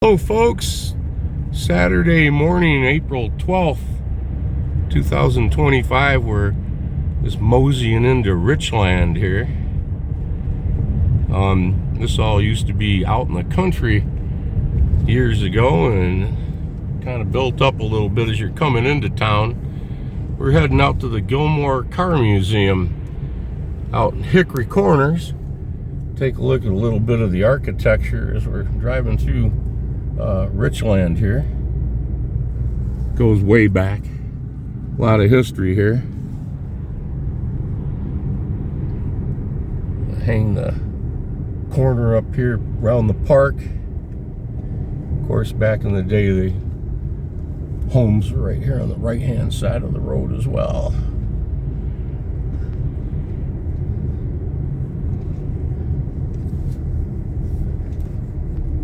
Hello folks, Saturday morning, April 12th, 2025. We're just moseying into Richland here. This all used to be out in the country years ago and kind of built up a little bit as you're coming into town. We're heading out to the Gilmore Car Museum out in Hickory Corners. Take a look at a little bit of the architecture as we're driving through Richland here. Goes way back. A lot of history here. Hang the corner up here around the park. Of course, back in the day, the homes were right here on the right hand side of the road as well.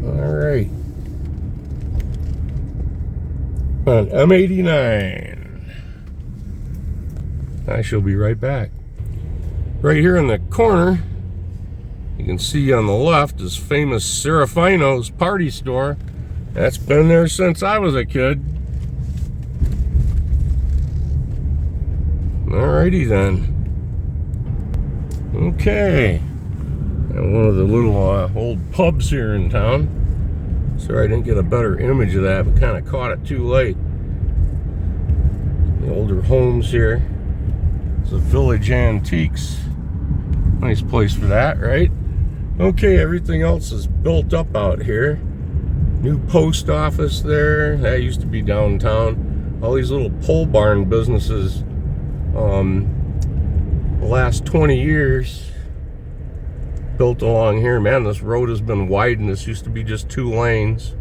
All right. On M89. I shall be right back. Right here in the corner, you can see on the left is famous Serafino's party store. That's been there since I was a kid. Alrighty then. Okay. And one of the little old pubs here in town. Sorry I didn't get a better image of that, but kind of caught it too late. The older homes here. It's a Village Antiques. Nice place for that, right? Okay, everything else is built up out here. New post office there. That used to be downtown. All these little pole barn businesses. The last 20 years built along here. Man, this road has been widened. This used to be just 2 lanes.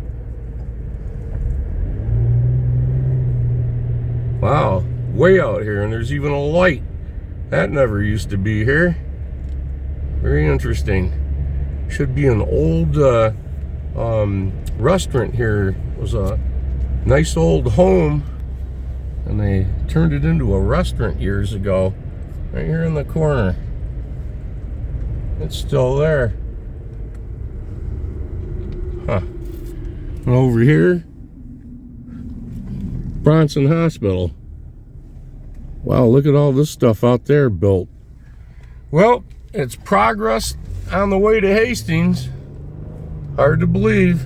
Wow, way out here, and there's even a light. That never used to be here. Very interesting. Should be an old restaurant here. It was a nice old home, and they turned it into a restaurant years ago. Right here in the corner. It's still there. Huh. And over here, Bronson Hospital. Wow, look at all this stuff out there built. Well, it's progress on the way to Hastings. Hard to believe.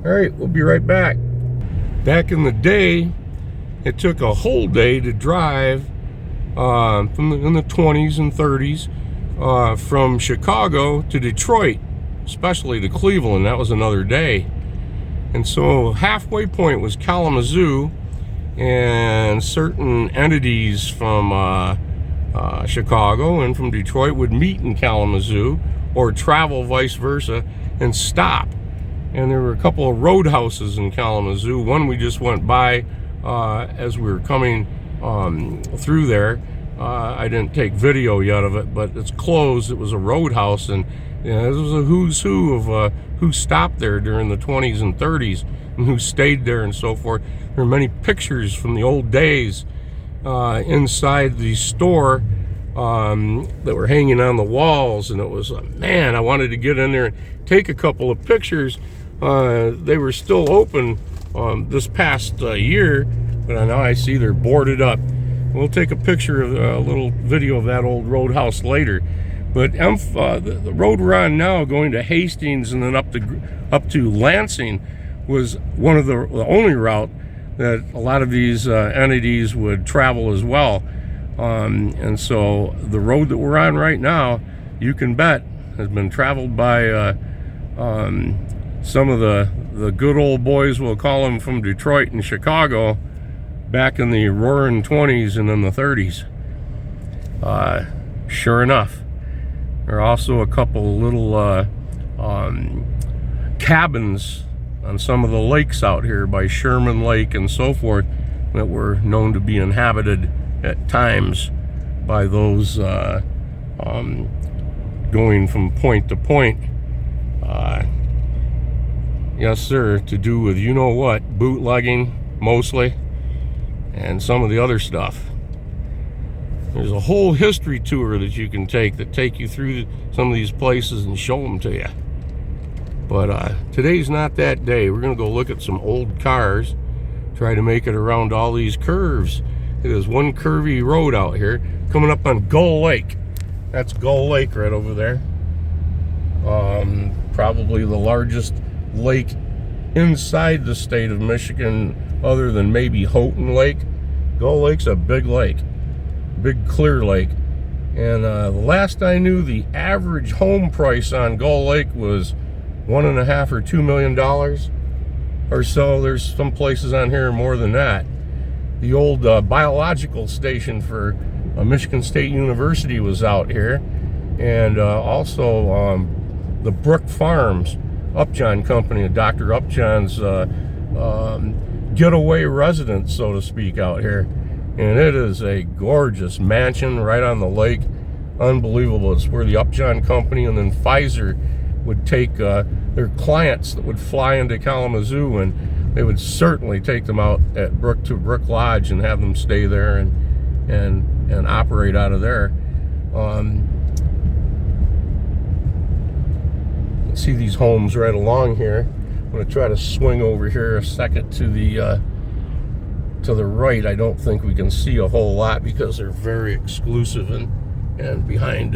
All right, we'll be right back. Back in the day, it took a whole day to drive in the 20s and 30s. From Chicago to Detroit, especially to Cleveland. That was another day. And so halfway point was Kalamazoo, and certain entities from Chicago and from Detroit would meet in Kalamazoo or travel vice versa and stop. And there were a couple of roadhouses in Kalamazoo. One we just went by as we were coming through there. I didn't take video yet of it, but it's closed. It was a roadhouse, and you know, this was a who's who of who stopped there during the 20s and 30s and who stayed there and so forth. There are many pictures from the old days inside the store that were hanging on the walls, and it was, man, I wanted to get in there and take a couple of pictures. They were still open this past year, but now I see they're boarded up. We'll take a picture of a little video of that old roadhouse later. But the road we're on now, going to Hastings and then up to Lansing, was one of the only route that a lot of these entities would travel as well. And so the road that we're on right now, you can bet, has been traveled by some of the good old boys, we'll call them, from Detroit and Chicago, back in the roaring 20s and in the 30s. Sure enough, there are also a couple little cabins on some of the lakes out here by Sherman Lake and so forth that were known to be inhabited at times by those going from point to point. Yes, sir, to do with you know what, bootlegging mostly, and some of the other stuff. There's a whole history tour that you can take you through some of these places and show them to you. But today's not that day. We're going to go look at some old cars, try to make it around all these curves. It is one curvy road out here coming up on Gull Lake. That's Gull Lake right over there. Probably the largest lake inside the state of Michigan, other than maybe Houghton Lake. Gull Lake's a big lake, big clear lake. And the last I knew, the average home price on Gull Lake was $1.5 or $2 million or so. There's some places on here more than that. The old biological station for Michigan State University was out here, and also the Brook Farms Upjohn Company, Dr. Upjohn's getaway residence, so to speak, out here. And it is a gorgeous mansion right on the lake. Unbelievable. It's where the Upjohn Company and then Pfizer would take their clients that would fly into Kalamazoo, and they would certainly take them out at Brook Lodge and have them stay there and operate out of there. See these homes right along here. I'm going to try to swing over here a second to the right. I don't think we can see a whole lot because they're very exclusive and behind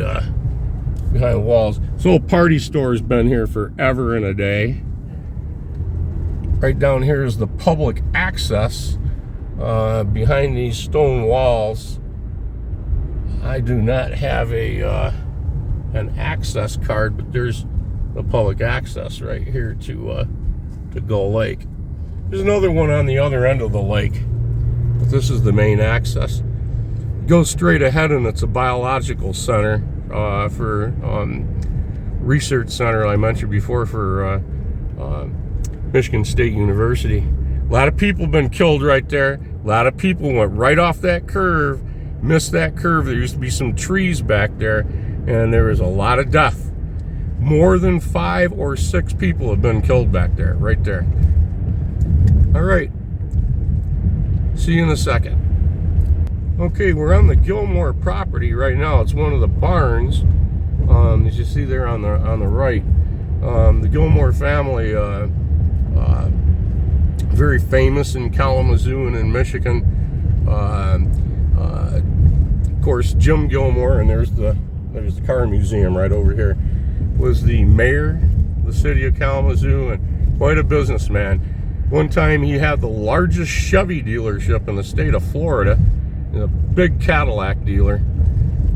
walls. This old party store has been here forever and a day. Right down here is the public access behind these stone walls. I do not have an access card, but there's the public access right here to Gull Lake. There's another one on the other end of the lake, but this is the main access. Go straight ahead, and it's a biological center for research center I mentioned before for Michigan State University. A lot of people have been killed right there. A lot of people went right off that curve, missed that curve. There used to be some trees back there, and there was a lot of death. More than 5 or 6 people have been killed back there, right there. All right. See you in a second. Okay, we're on the Gilmore property right now. It's one of the barns, as you see there on the right. The Gilmore family, very famous in Kalamazoo and in Michigan. Of course, Jim Gilmore, and there's the car museum right over here, was the mayor of the city of Kalamazoo and quite a businessman. One time he had the largest Chevy dealership in the state of Florida, a big Cadillac dealer,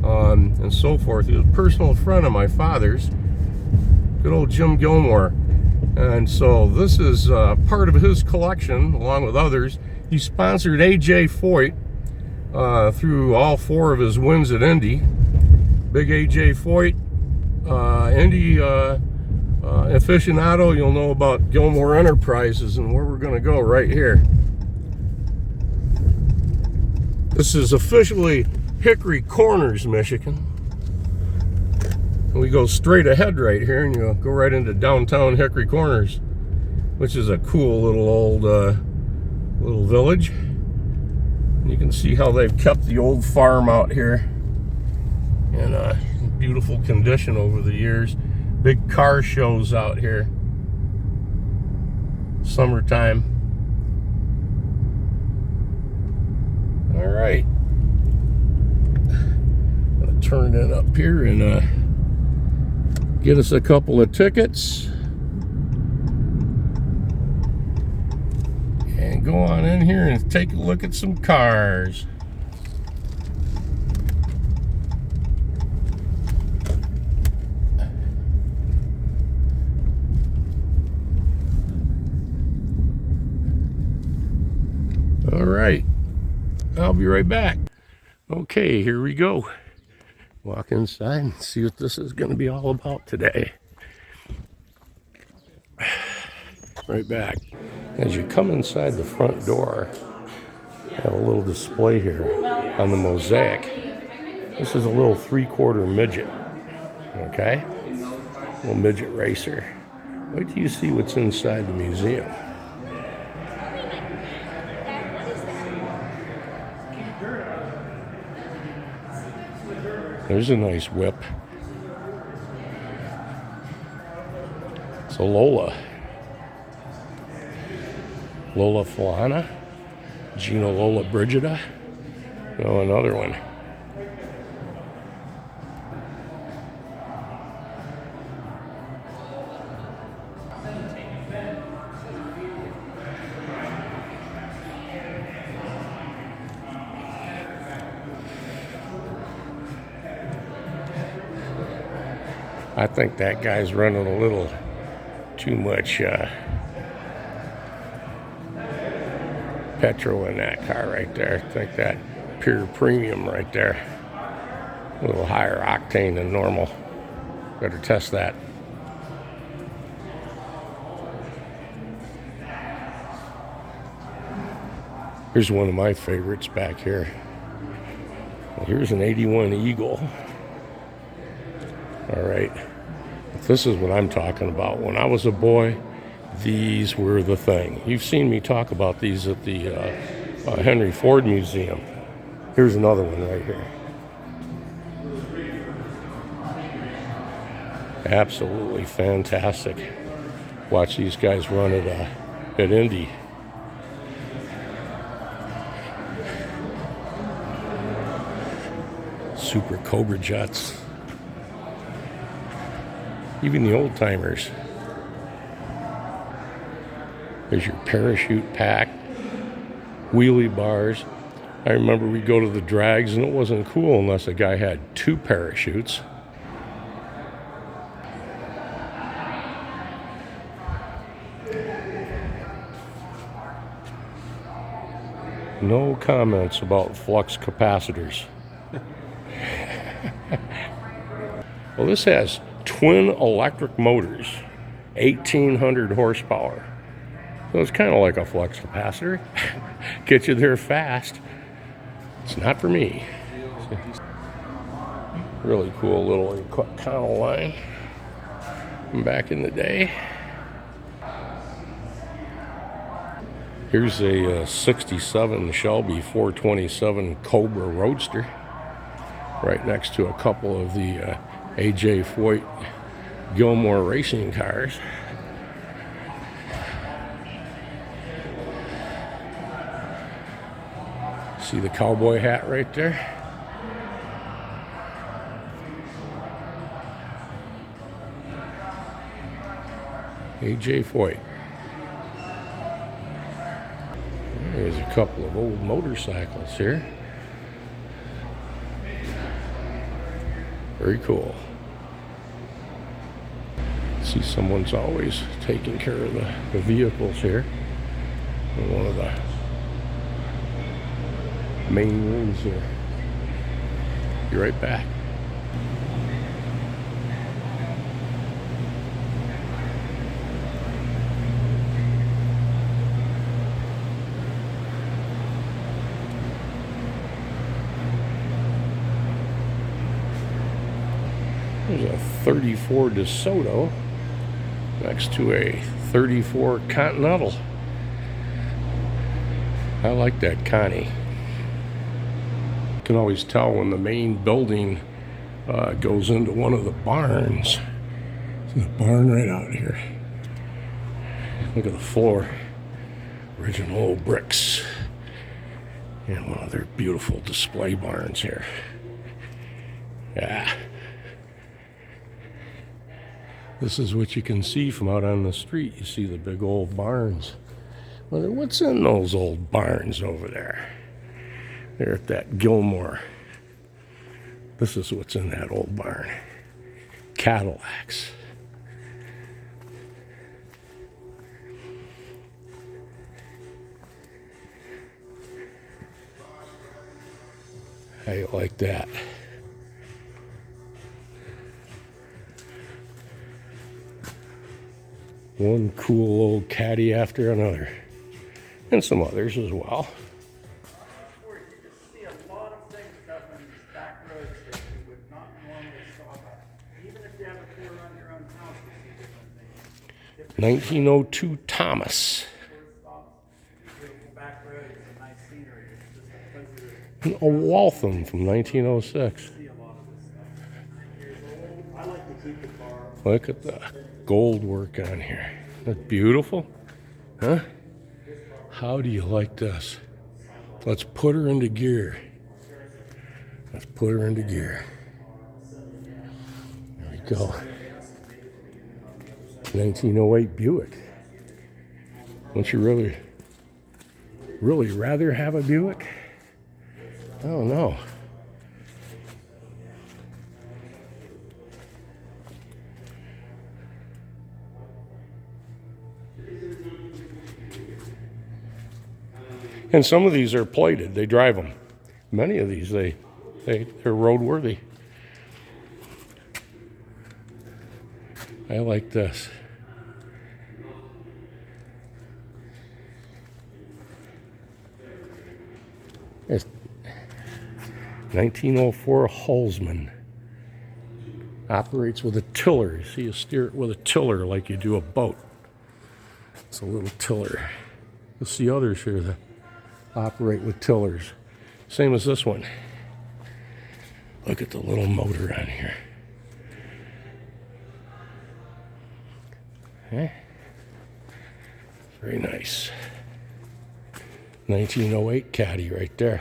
and so forth. He was a personal friend of my father's, good old Jim Gilmore. And so this is part of his collection, along with others. He sponsored A.J. Foyt through all 4 of his wins at Indy. Big A.J. Foyt, Indy aficionado. You'll know about Gilmore Enterprises and where we're going to go right here. This is officially Hickory Corners, Michigan. We go straight ahead right here, and you'll go right into downtown Hickory Corners, which is a cool little old little village. And you can see how they've kept the old farm out here in beautiful condition over the years. Big car shows out here, summertime. All right, I'm gonna turn in up here and get us a couple of tickets and go on in here and take a look at some cars. All right, I'll be right back. Okay, here we go. Walk inside and see what this is going to be all about today. Right back. As you come inside the front door, I have a little display here on the mosaic. This is a little 3/4 midget, okay? Little midget racer. Wait till you see what's inside the museum. There's a nice whip. It's a Lola. Lola Falana. Gina Lola Brigida. Oh, another one. I think that guy's running a little too much petrol in that car right there. I think that pure premium right there. A little higher octane than normal. Better test that. Here's one of my favorites back here. Well, here's an 81 Eagle. All right. This is what I'm talking about. When I was a boy, these were the thing. You've seen me talk about these at the Henry Ford Museum. Here's another one right here. Absolutely fantastic. Watch these guys run at Indy. Super Cobra jets. Even the old timers. There's your parachute pack, wheelie bars. I remember we'd go to the drags and it wasn't cool unless a guy had 2 parachutes. No comments about flux capacitors. Well, this has twin electric motors, 1,800 horsepower. So it's kind of like a flux capacitor. Get you there fast. It's not for me. Really cool little Econo line from back in the day. Here's a 67 Shelby 427 Cobra Roadster. Right next to a couple of the A.J. Foyt Gilmore racing cars. See the cowboy hat right there? A.J. Foyt. There's a couple of old motorcycles here. Very cool. See, someone's always taking care of the vehicles here in one of the main rooms here. Be right back. There's a 34 DeSoto next to a 34 Continental. I like that Connie. You can always tell when the main building goes into one of the barns. There's a barn right out here. Look at the floor. Original old bricks. And one of their beautiful display barns here. Yeah. This is what you can see from out on the street. You see the big old barns. Well, what's in those old barns over there? They're at that Gilmore. This is what's in that old barn. Cadillacs. How you like that? One cool old caddy after another. And some others as well. You can see a lot of things up in these back roads that you would not normally saw about. Even if you have a tour around your own house, you see different things. 1902 Thomas. Beautiful back roads and nice scenery. It's just a pleasure A Waltham from 1906. to see a lot of this stuff. I like to keep the bar. Look at that. gold work on here. Isn't that beautiful? Huh? How do you like this? Let's put her into gear. Let's put her into gear. There we go. 1908 Buick. Wouldn't you really rather have a Buick? I don't know. And some of these are plated. They drive them. Many of these, they're roadworthy. I like this. It's 1904 Holzman. Operates with a tiller. You see, you steer it with a tiller like you do a boat. It's a little tiller. You'll see others here that operate with tillers. Same as this one. Look at the little motor on here. Okay. Very nice. 1908 Caddy right there.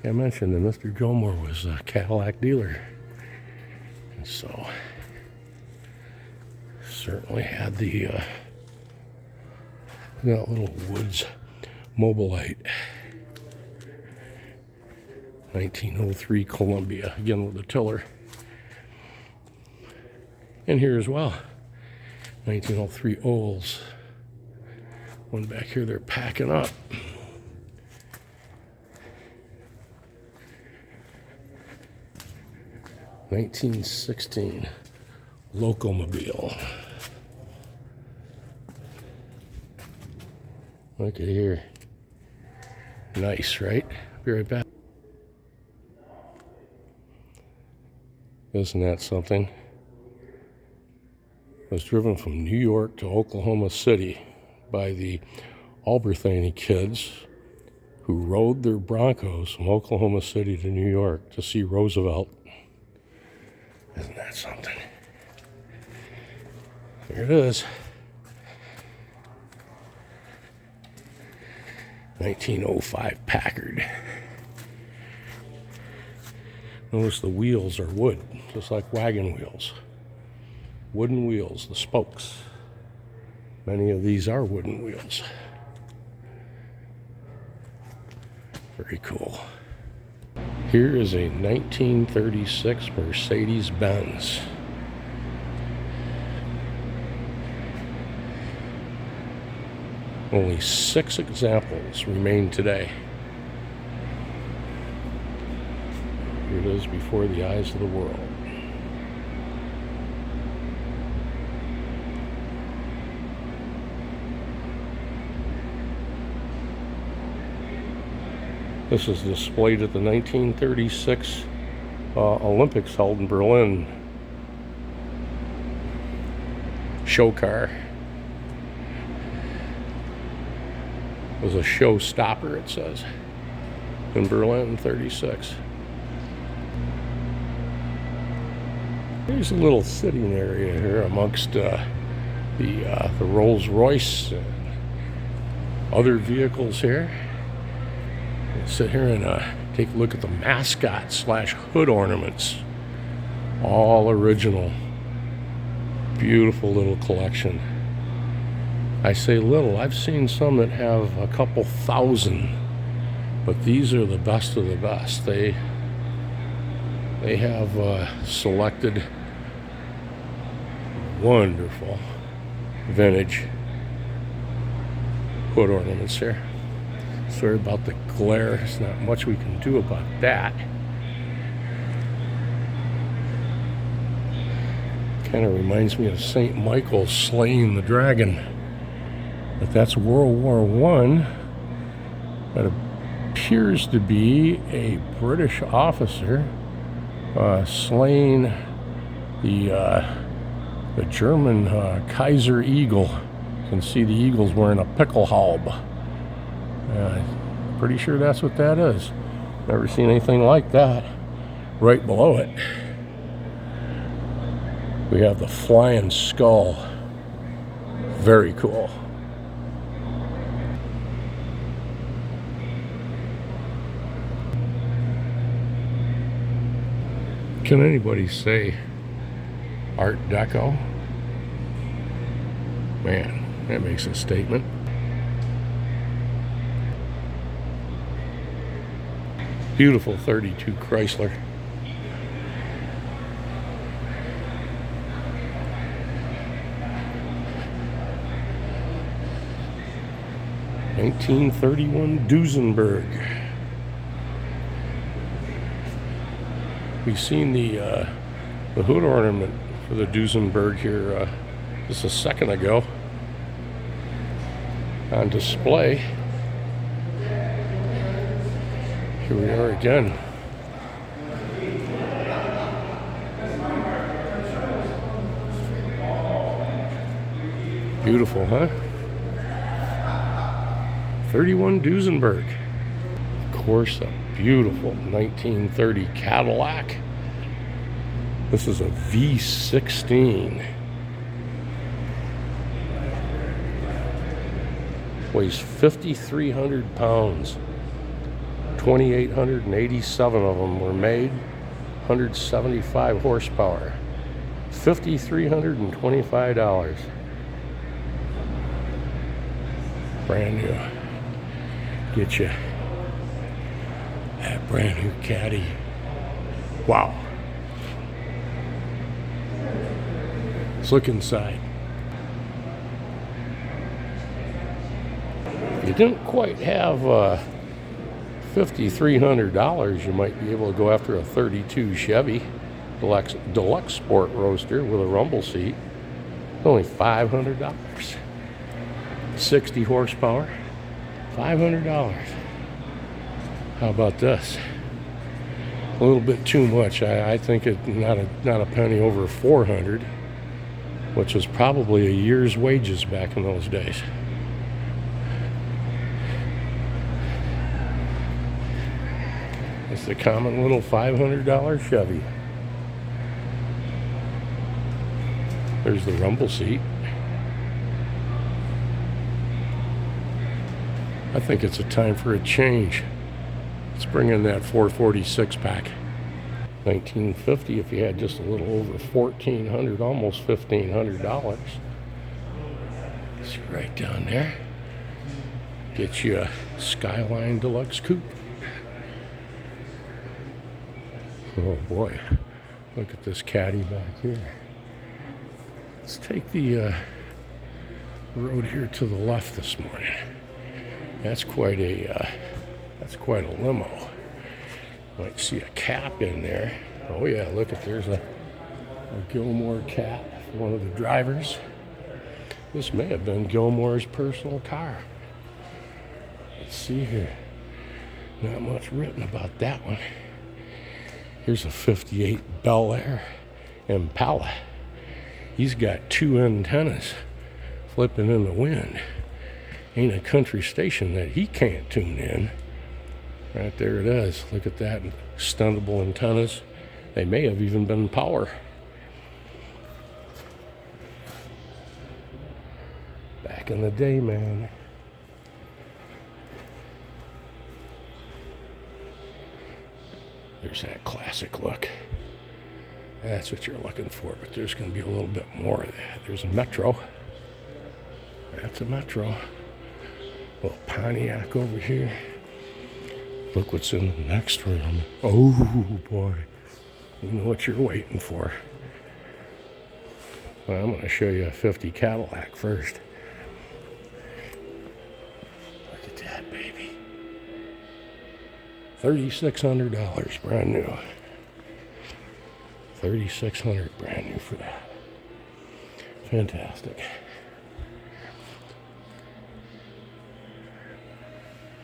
I mentioned that Mr. Gilmore was a Cadillac dealer. And so, certainly had the that little Woods Mobilite. 1903 Columbia, again with a tiller. And here as well, 1903 Olds. One back here they're packing up. $1916 Locomobile. Look at here. Nice, right? Be right back. Isn't that something? It was driven from New York to Oklahoma City by the Alberthany kids who rode their Broncos from Oklahoma City to New York to see Roosevelt. Isn't that something? Here it is. 1905 Packard. Notice the wheels are wood, just like wagon wheels. Wooden wheels, the spokes. Many of these are wooden wheels. Very cool. Here is a 1936 Mercedes-Benz. Only 6 examples remain today. Here it is before the eyes of the world. This is displayed at the 1936 Olympics held in Berlin. Show car. It was a showstopper, it says, in Berlin in 36. There's a little sitting area here amongst the Rolls-Royce and other vehicles here. We'll sit here and take a look at the mascot / hood ornaments. All original. Beautiful little collection. I say little. I've seen some that have a couple thousand, but these are the best of the best. They have selected wonderful vintage hood ornaments here. Sorry about the glare. There's not much we can do about that. Kind of reminds me of St. Michael slaying the dragon. But that's World War I. That appears to be a British officer slaying the German Kaiser Eagle. You can see the eagle's wearing a pickelhaube. Pretty sure that's what that is. Never seen anything like that. Right below it. We have the Flying Skull. Very cool. Can anybody say Art Deco? Man, that makes a statement. Beautiful 32 Chrysler. (1931) Duesenberg. We've seen the hood ornament for the Duesenberg here just a second ago on display. Here we are again. Beautiful, huh? 31 Duesenberg. Of course, a beautiful 1930 Cadillac. This is a V16. Weighs 5,300 pounds. 2,887 of them were made. 175 horsepower. $5,325. Brand new. Get you that brand new caddy. Wow. Let's look inside. If you didn't quite have $5,300, you might be able to go after a 32 Chevy Deluxe Sport Roadster with a rumble seat. Only $500. 60 horsepower, $500. How about this? A little bit too much. I think it's not a penny over 400, which was probably a year's wages back in those days. It's the common little $500 Chevy. There's the rumble seat. I think it's a time for a change. Let's bring in that 446 pack. 1950 if you had just a little over $1,400, almost $1,500. It's right down there. Get you a Skyline Deluxe Coupe. Oh boy, look at this caddy back here. Let's take the road here to the left this morning. That's quite a limo. Might see a cap in there. Oh yeah, look at there's a Gilmore cap for one of the drivers. This may have been Gilmore's personal car. Let's see here. Not much written about that one. Here's a 58 Bel Air Impala. He's got two antennas flipping in the wind. Ain't a country station that he can't tune in. Right there it is. Look at that. Extendable antennas. They may have even been power. Back in the day, man. There's that classic look. That's what you're looking for, but there's going to be a little bit more of that. There's a Metro. That's a Metro. Little Pontiac over here. Look what's in the next room. Oh boy. You know what you're waiting for. Well, I'm going to show you a 50 Cadillac first. Look at that, baby. $3,600 brand new. $3,600 brand new for that. Fantastic.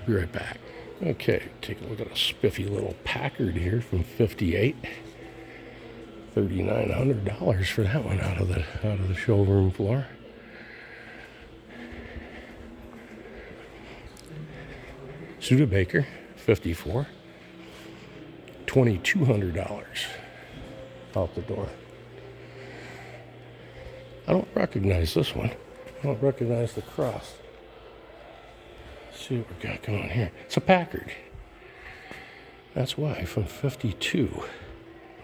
Be right back. Okay, take a look at a spiffy little Packard here from '58. $3,900 for that one out of the showroom floor. Studebaker, '54. $2,200 out the door. I don't recognize this one. I don't recognize the cross. Let's see what we got going on here. It's a Packard. That's why, from 52,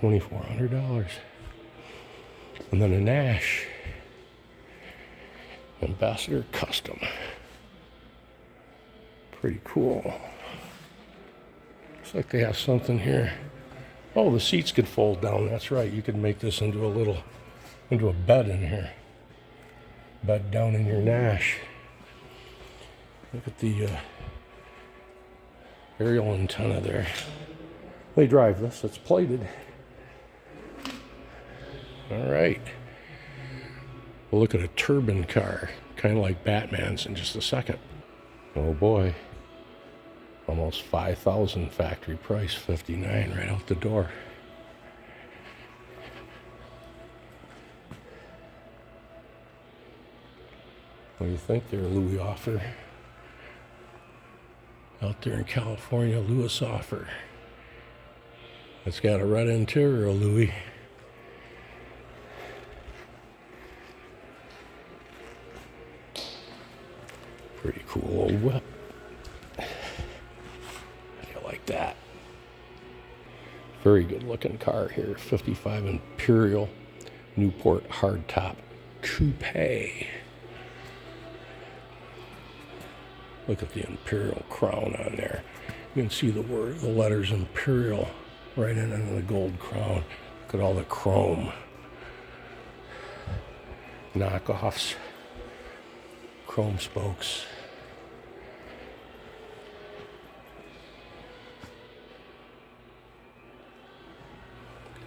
$2,400. And then a Nash Ambassador Custom. Pretty cool. Looks like they have something here. Oh, the seats could fold down. That's right. You could make this into a bed in here. Bed down in your Nash. Look at the aerial antenna there. They drive this. It's plated. All right. We'll look at a turbine car, kind of like Batman's, in just a second. Oh boy. Almost 5,000 factory price, 59 right out the door. What do you think there, Louis Offer? Out there in California, Louis Offer. It's got a red interior, Louis. Pretty cool old whip. That very good looking car here, 55 Imperial Newport hardtop coupe. Look at the Imperial crown on there. You can see the letters Imperial right in the gold crown. Look at all the chrome knockoffs, chrome spokes.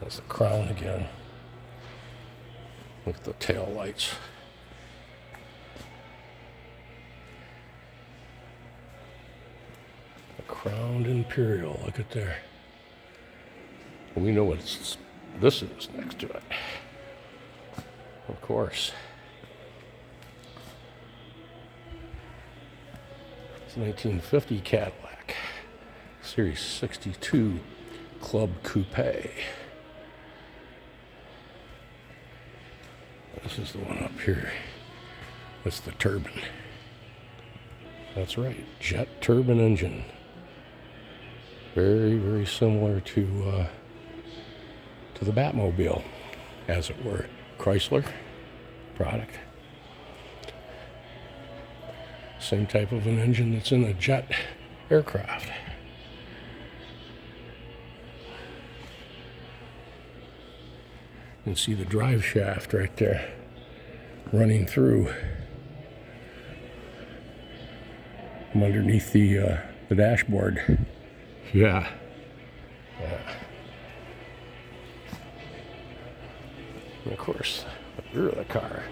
That's the crown again. Look at the tail lights. The crowned Imperial. Look at there. Well, we know what this is next to it. Of course. It's a 1950 Cadillac. Series 62 Club Coupe. This is the one up here. That's the turbine. That's right, jet turbine engine. Very, very similar to the Batmobile, as it were. Chrysler product. Same type of an engine that's in a jet aircraft. You can see the drive shaft right there running through from underneath the dashboard. Yeah. And of course, the rear of the car,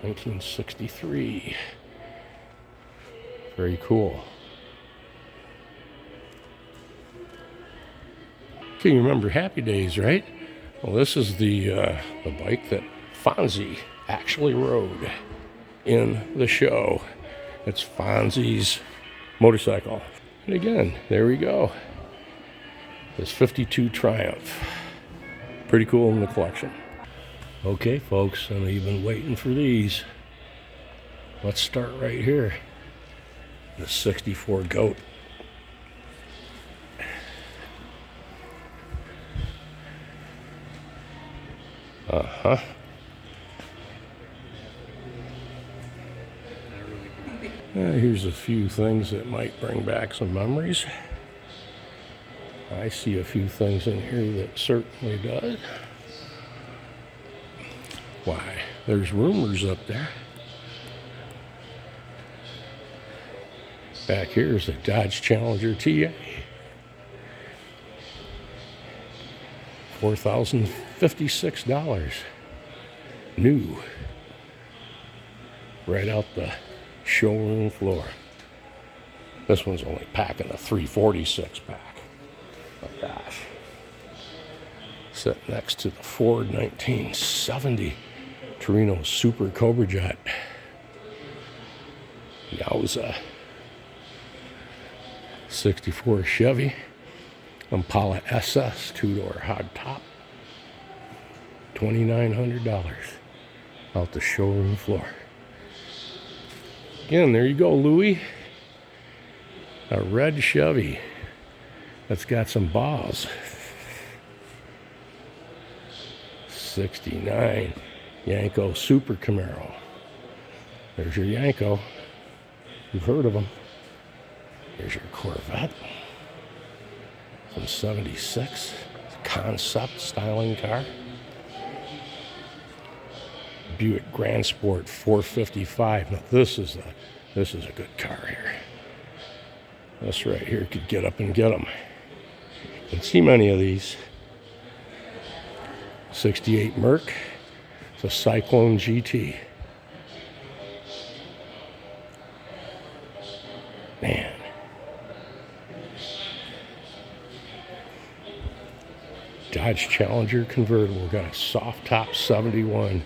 1963. Very cool. Okay, you remember Happy Days, right? Well, this is the bike that Fonzie actually rode in the show. It's Fonzie's motorcycle. And again, there we go. This 52 Triumph. Pretty cool in the collection. Okay, folks, I know you've been waiting for these. Let's start right here. The 64 Goat. Here's a few things that might bring back some memories. I see a few things in here that certainly does. Why, there's rumors up there. Back here is a Dodge Challenger TA. $4,056. New. Right out the showroom floor. This one's only packing a 346 pack. Oh gosh. Set next to the Ford 1970 Torino Super Cobra Jet. Yowza. 64 Chevy Impala SS 2-door hardtop. $2,900. out the showroom floor. Again, there you go, Louie. A red Chevy that's got some balls. 69 Yanko Super Camaro. There's your Yanko. You've heard of them. Here's your Corvette from 76. Concept styling car. Buick Grand Sport 455. Now this is a good car here. This right here could get up and get them. You can see many of these. 68 Merc. It's a Cyclone GT. Man. Dodge Challenger convertible. Got a soft top 71.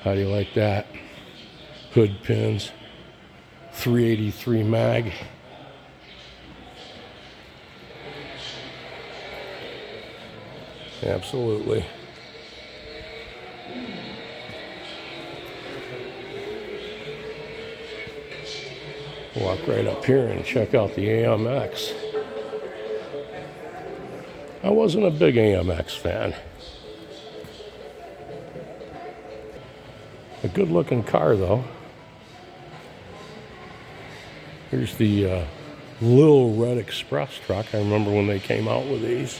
How do you like that? Hood pins. 383 mag. Absolutely. Walk right up here and check out the AMX. I wasn't a big AMX fan. A good looking car though. Here's the Little Red Express truck. I remember when they came out with these.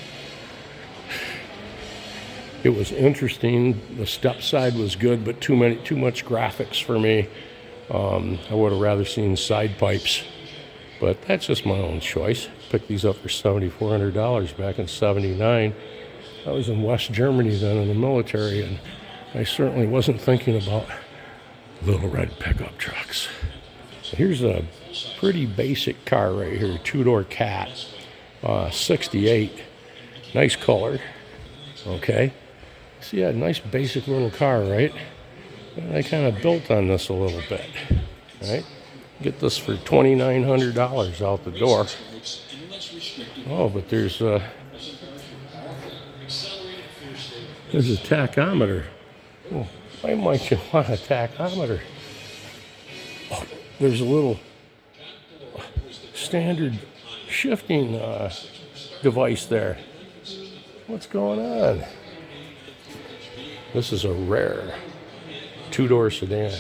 It was interesting. The step side was good, but too much graphics for me. I would have rather seen side pipes, but that's just my own choice. Picked these up for $7,400 back in '79. I was in West Germany then in the military, and I certainly wasn't thinking about little red pickup trucks. Here's a pretty basic car right here, two-door Cat, 68. Nice color, okay. So yeah, nice basic little car, right? And I kind of built on this a little bit, right? Get this for $2,900 out the door. Oh, but there's a tachometer. Oh, why might you want a tachometer? Oh, there's a little standard shifting device there. What's going on? This is a rare two-door sedan,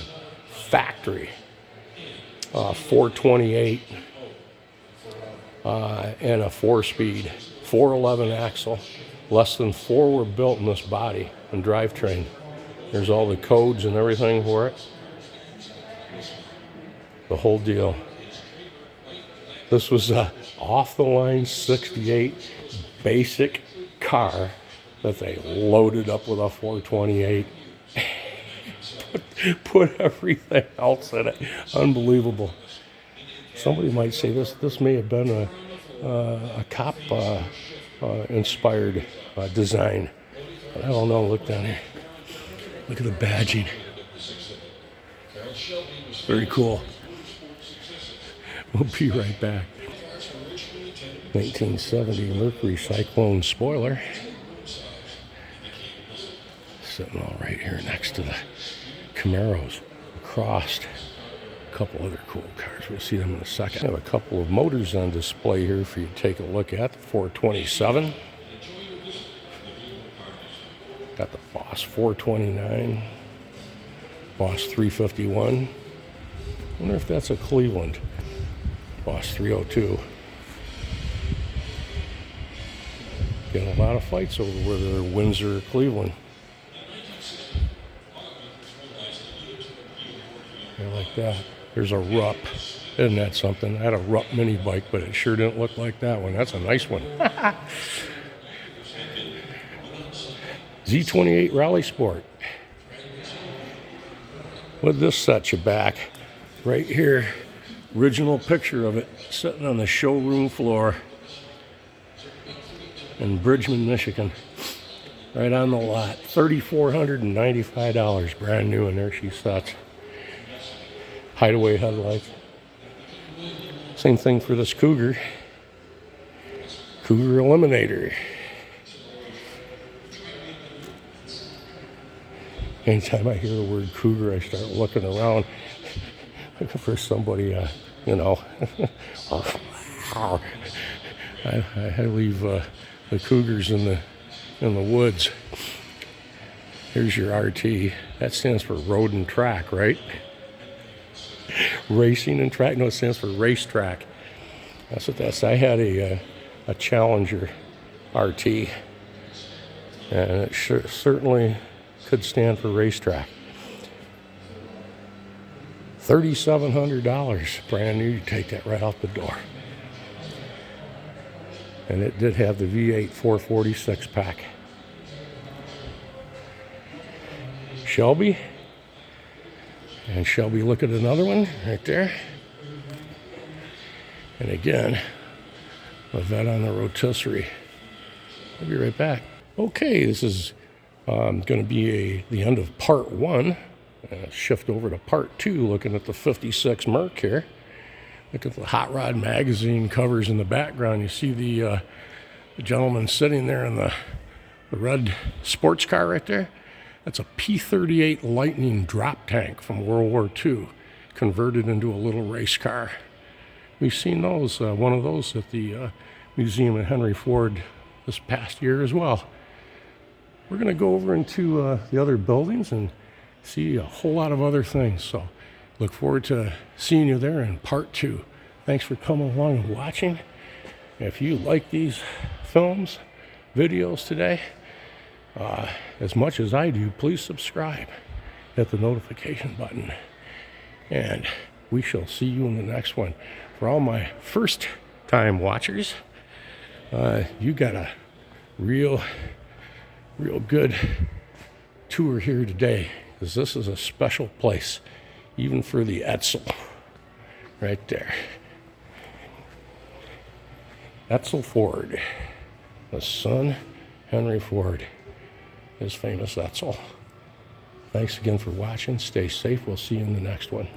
factory, 428, and a 4-speed, 411 axle. Less than 4 were built in this body and drivetrain. There's all the codes and everything for it. The whole deal. This was a off-the-line 68 basic car that they loaded up with a 428. Put everything else in it. Unbelievable. Somebody might say this may have been a cop inspired design. But I don't know. Look down here. Look at the badging. Very cool. We'll be right back. 1970 Mercury Cyclone spoiler. Sitting all right here next to the Camaros. Across a couple other cool cars. We'll see them in a second. I have a couple of motors on display here for you to take a look at. The 427. Got the Boss 429. Boss 351. I wonder if that's a Cleveland. Boss 302. Getting a lot of fights over whether they're Windsor or Cleveland. I like that. There's a Rupp. Isn't that something? I had a Rupp mini bike, but it sure didn't look like that one. That's a nice one. Z28 Rally Sport. What'd this set you back? Right here. Original picture of it sitting on the showroom floor in Bridgman, Michigan. Right on the lot. $3,495. Brand new, and there she sits. Hideaway headlights. Same thing for this Cougar. Cougar Eliminator. Anytime I hear the word cougar, I start looking around, looking for somebody, you know. I leave the cougars in the woods. Here's your RT. That stands for road and track, right? Racing and track. No, it stands for racetrack. That's what that's. I had a Challenger RT, and it certainly could stand for racetrack. $3,700, brand new. You take that right out the door. And it did have the V8 446 pack. Shelby. And Shelby, look at another one right there. And again, a vet on the rotisserie. I'll be right back. Okay, this is going to be the end of part 1. Shift over to part 2, looking at the 56 Merc here. Look at the Hot Rod magazine covers in the background. You see the gentleman sitting there in the red sports car right there. That's a P-38 Lightning drop tank from World War II, converted into a little race car. We've seen those, one of those at the museum at Henry Ford this past year as well. We're going to go over into the other buildings and see a whole lot of other things. So look forward to seeing you there in part 2. Thanks for coming along and watching. If you like these films, videos today, as much as I do, please subscribe, hit the notification button, and we shall see you in the next one. For all my first time watchers, you got a real good tour here today, because this is a special place, even for the Etzel right there. Etzel Ford, the son, Henry Ford, his famous Etzel. Thanks again for watching. Stay safe. We'll see you in the next one.